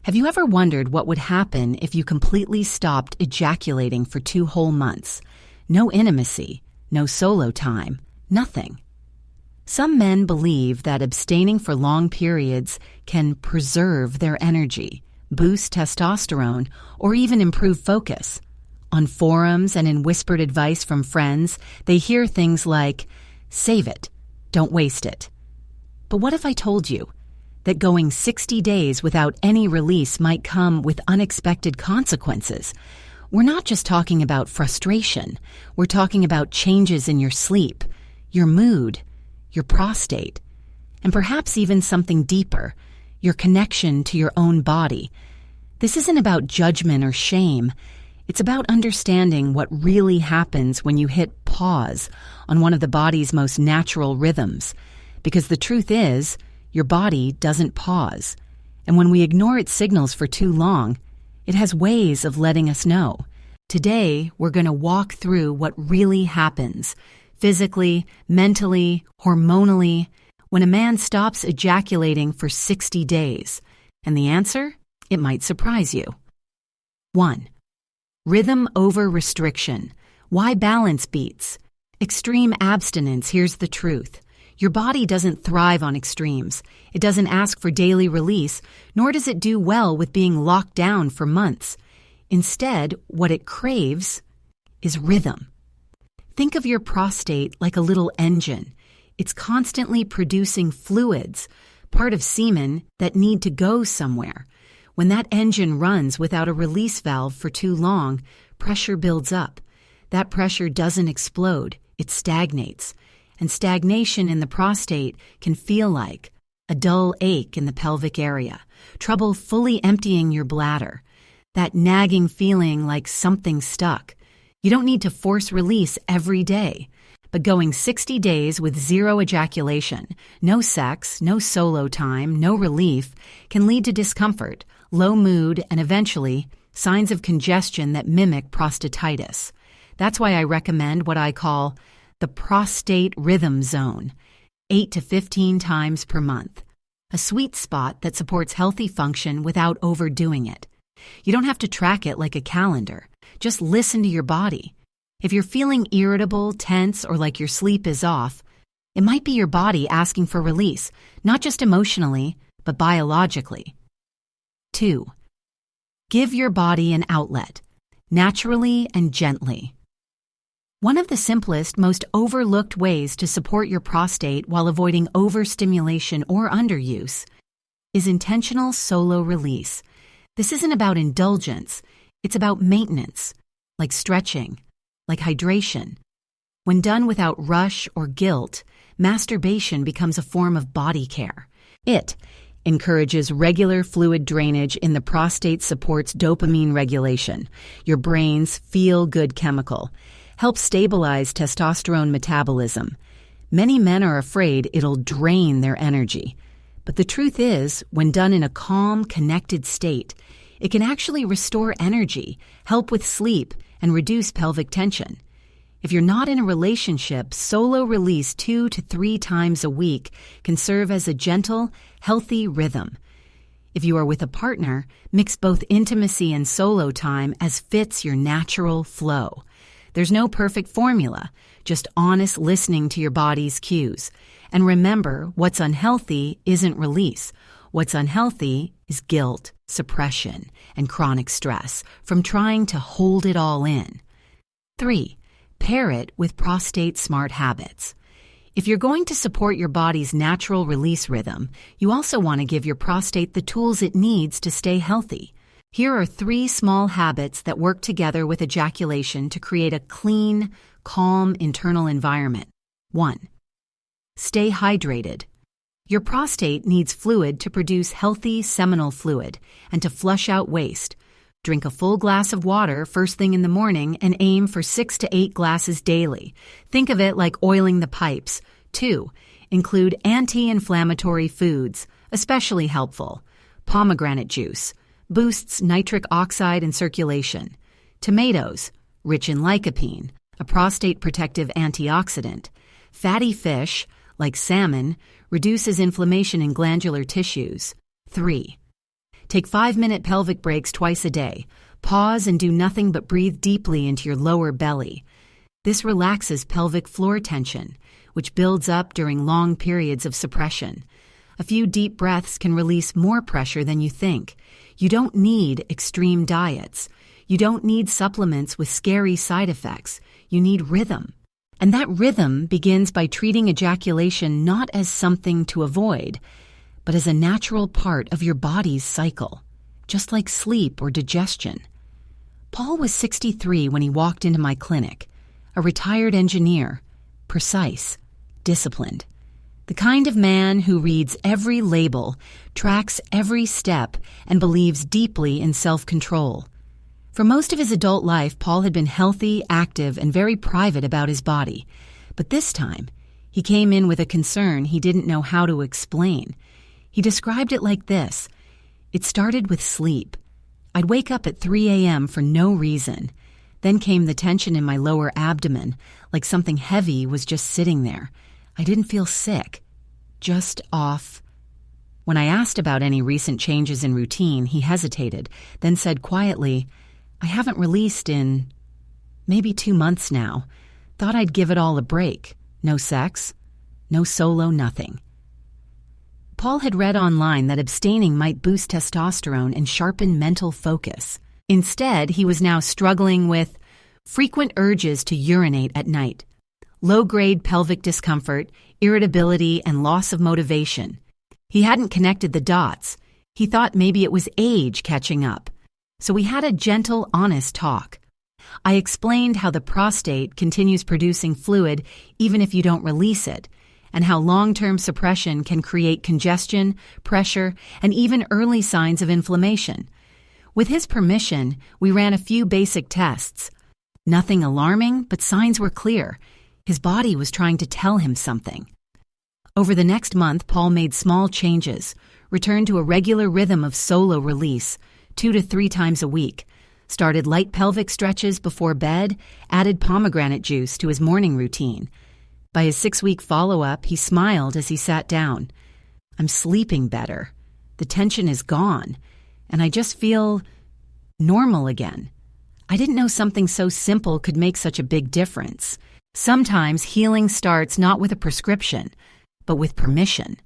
Have you ever wondered what would happen if you completely stopped ejaculating for 2 whole months? No intimacy, no solo time, nothing. Some men believe that abstaining for long periods can preserve their energy, boost testosterone, or even improve focus. On forums and in whispered advice from friends, they hear things like, "Save it, don't waste it." But what if I told you that going 60 days without any release might come with unexpected consequences? We're not just talking about frustration. We're talking about changes in your sleep, your mood, your prostate, and perhaps even something deeper, your connection to your own body. This isn't about judgment or shame. It's about understanding what really happens when you hit pause on one of the body's most natural rhythms. Because the truth is, your body doesn't pause. And when we ignore its signals for too long, it has ways of letting us know. Today, we're going to walk through what really happens, physically, mentally, hormonally, when a man stops ejaculating for 60 days. And the answer? It might surprise you. 1. Rhythm over restriction. Why balance beats? Extreme abstinence, here's the truth. Your body doesn't thrive on extremes. It doesn't ask for daily release, nor does it do well with being locked down for months. Instead, what it craves is rhythm. Think of your prostate like a little engine. It's constantly producing fluids, part of semen, that need to go somewhere. When that engine runs without a release valve for too long, pressure builds up. That pressure doesn't explode, it stagnates. And stagnation in the prostate can feel like a dull ache in the pelvic area, trouble fully emptying your bladder, that nagging feeling like something's stuck. You don't need to force release every day, but going 60 days with zero ejaculation, no sex, no solo time, no relief, can lead to discomfort, low mood, and eventually signs of congestion that mimic prostatitis. That's why I recommend what I call the prostate rhythm zone, 8 to 15 times per month. A sweet spot that supports healthy function without overdoing it. You don't have to track it like a calendar. Just listen to your body. If you're feeling irritable, tense, or like your sleep is off, it might be your body asking for release, not just emotionally, but biologically. 2. Give your body an outlet, naturally and gently. One of the simplest, most overlooked ways to support your prostate while avoiding overstimulation or underuse is intentional solo release. This isn't about indulgence, it's about maintenance, like stretching, like hydration. When done without rush or guilt, masturbation becomes a form of body care. It encourages regular fluid drainage in the prostate, supports dopamine regulation, your brain's feel-good chemical, helps stabilize testosterone metabolism. Many men are afraid it'll drain their energy. But the truth is, when done in a calm, connected state, it can actually restore energy, help with sleep, and reduce pelvic tension. If you're not in a relationship, solo release 2 to 3 times a week can serve as a gentle, healthy rhythm. If you are with a partner, mix both intimacy and solo time as fits your natural flow. There's no perfect formula, just honest listening to your body's cues. And remember, what's unhealthy isn't release. What's unhealthy is guilt, suppression, and chronic stress from trying to hold it all in. 3. Pair it with prostate smart habits. If you're going to support your body's natural release rhythm, you also want to give your prostate the tools it needs to stay healthy. Here are 3 small habits that work together with ejaculation to create a clean, calm internal environment. 1. Stay hydrated. Your prostate needs fluid to produce healthy seminal fluid and to flush out waste. Drink a full glass of water first thing in the morning and aim for 6 to 8 glasses daily. Think of it like oiling the pipes. 2. Include anti-inflammatory foods, especially helpful. Pomegranate juice boosts nitric oxide and circulation. Tomatoes, rich in lycopene, a prostate protective antioxidant. Fatty fish, like salmon, reduces inflammation in glandular tissues. 3. Take 5-minute pelvic breaks twice a day. Pause and do nothing but breathe deeply into your lower belly. This relaxes pelvic floor tension, which builds up during long periods of suppression. A few deep breaths can release more pressure than you think. You don't need extreme diets. You don't need supplements with scary side effects. You need rhythm. And that rhythm begins by treating ejaculation not as something to avoid, but as a natural part of your body's cycle, just like sleep or digestion. Paul was 63 when he walked into my clinic, a retired engineer, precise, disciplined. The kind of man who reads every label, tracks every step, and believes deeply in self-control. For most of his adult life, Paul had been healthy, active, and very private about his body. But this time, he came in with a concern he didn't know how to explain. He described it like this. It started with sleep. I'd wake up at 3 a.m. for no reason. Then came the tension in my lower abdomen, like something heavy was just sitting there. I didn't feel sick, just off. When I asked about any recent changes in routine, he hesitated, then said quietly, I haven't released in maybe 2 months now. Thought I'd give it all a break. No sex, no solo, nothing. Paul had read online that abstaining might boost testosterone and sharpen mental focus. Instead, he was now struggling with frequent urges to urinate at night, low-grade pelvic discomfort, irritability, and loss of motivation. He hadn't connected the dots. He thought maybe it was age catching up. So we had a gentle, honest talk. I explained how the prostate continues producing fluid even if you don't release it, and how long-term suppression can create congestion, pressure, and even early signs of inflammation. With his permission, we ran a few basic tests. Nothing alarming, but signs were clear. His body was trying to tell him something. Over the next month, Paul made small changes, returned to a regular rhythm of solo release, 2 to 3 times a week, started light pelvic stretches before bed, added pomegranate juice to his morning routine. By his 6-week follow-up, he smiled as he sat down. I'm sleeping better. The tension is gone, and I just feel normal again. I didn't know something so simple could make such a big difference. Sometimes healing starts not with a prescription, but with permission.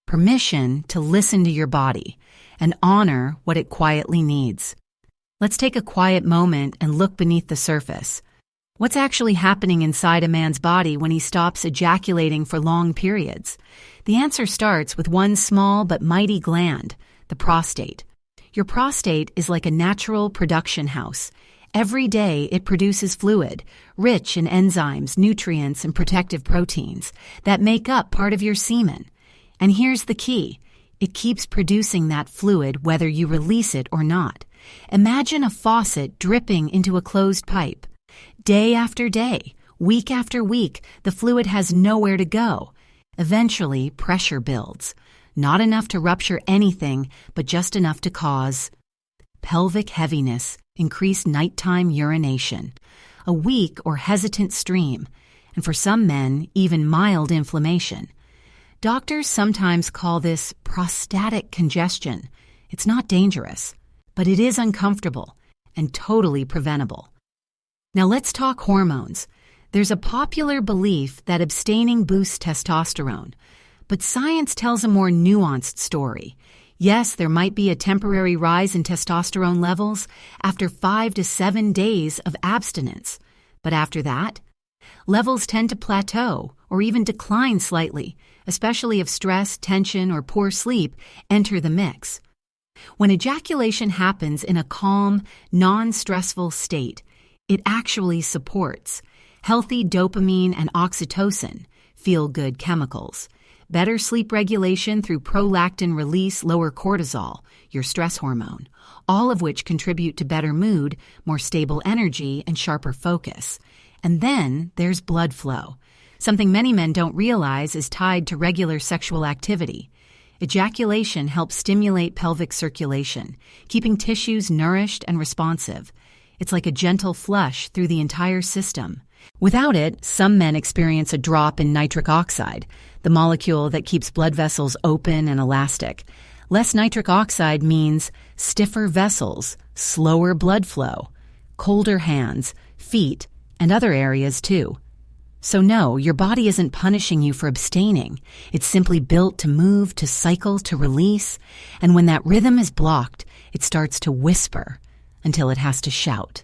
Permission to listen to your body and honor what it quietly needs. Let's take a quiet moment and look beneath the surface. What's actually happening inside a man's body when he stops ejaculating for long periods? The answer starts with one small but mighty gland, the prostate. Your prostate is like a natural production house. Every day it produces fluid, rich in enzymes, nutrients, and protective proteins that make up part of your semen. And here's the key. It keeps producing that fluid whether you release it or not. Imagine a faucet dripping into a closed pipe. Day after day, week after week, the fluid has nowhere to go. Eventually, pressure builds. Not enough to rupture anything, but just enough to cause pelvic heaviness, increased nighttime urination, a weak or hesitant stream, and for some men, even mild inflammation. Doctors sometimes call this prostatic congestion. It's not dangerous, but it is uncomfortable and totally preventable. Now let's talk hormones. There's a popular belief that abstaining boosts testosterone, but science tells a more nuanced story. Yes, there might be a temporary rise in testosterone levels after 5 to 7 days of abstinence, but after that, levels tend to plateau or even decline slightly, especially if stress, tension, or poor sleep enter the mix. When ejaculation happens in a calm, non-stressful state, it actually supports healthy dopamine and oxytocin, feel-good chemicals, better sleep regulation through prolactin release, lower cortisol, your stress hormone, all of which contribute to better mood, more stable energy, and sharper focus. And then there's blood flow, something many men don't realize is tied to regular sexual activity. Ejaculation helps stimulate pelvic circulation, keeping tissues nourished and responsive. It's like a gentle flush through the entire system. Without it, some men experience a drop in nitric oxide, the molecule that keeps blood vessels open and elastic. Less nitric oxide means stiffer vessels, slower blood flow, colder hands, feet, and other areas too. So no, your body isn't punishing you for abstaining. It's simply built to move, to cycle, to release. And when that rhythm is blocked, it starts to whisper until it has to shout.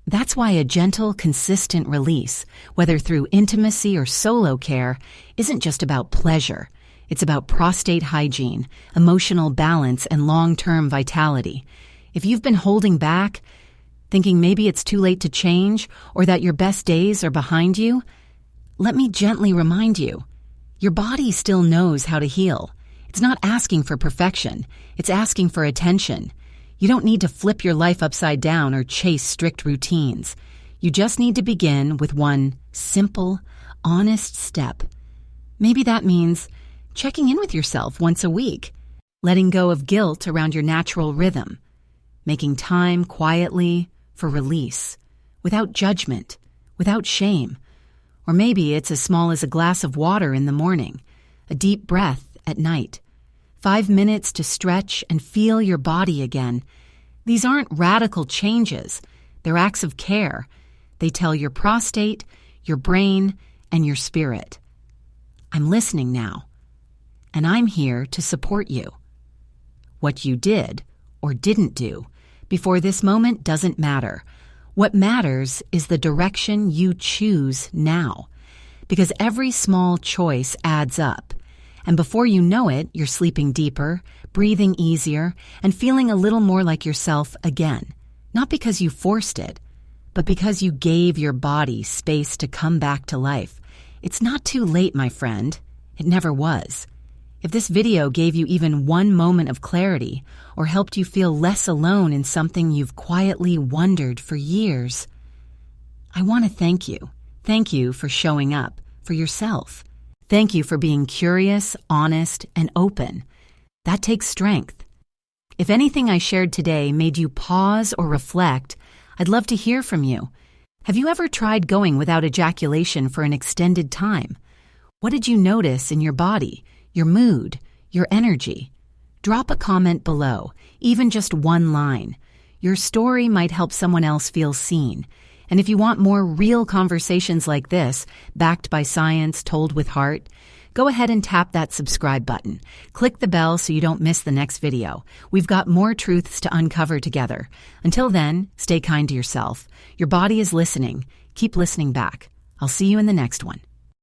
That's why a gentle, consistent release, whether through intimacy or solo care, isn't just about pleasure. It's about prostate hygiene, emotional balance, and long-term vitality. If you've been holding back, thinking maybe it's too late to change or that your best days are behind you, let me gently remind you, your body still knows how to heal. It's not asking for perfection. It's asking for attention. You don't need to flip your life upside down or chase strict routines. You just need to begin with one simple, honest step. Maybe that means checking in with yourself once a week, letting go of guilt around your natural rhythm, making time quietly for release, without judgment, without shame. Or maybe it's as small as a glass of water in the morning, a deep breath at night, 5 minutes to stretch and feel your body again. These aren't radical changes. They're acts of care. They tell your prostate, your brain, and your spirit, I'm listening now, and I'm here to support you. What you did or didn't do before this moment doesn't matter. What matters is the direction you choose now, because every small choice adds up. And before you know it, you're sleeping deeper, breathing easier, and feeling a little more like yourself again. Not because you forced it, but because you gave your body space to come back to life. It's not too late, my friend. It never was. If this video gave you even one moment of clarity or helped you feel less alone in something you've quietly wondered for years, I want to thank you. Thank you for showing up for yourself. Thank you for being curious, honest, and open. That takes strength. If anything I shared today made you pause or reflect, I'd love to hear from you. Have you ever tried going without ejaculation for an extended time? What did you notice in your body, your mood, your energy? Drop a comment below, even just one line. Your story might help someone else feel seen. And if you want more real conversations like this, backed by science, told with heart, go ahead and tap that subscribe button. Click the bell so you don't miss the next video. We've got more truths to uncover together. Until then, stay kind to yourself. Your body is listening. Keep listening back. I'll see you in the next one.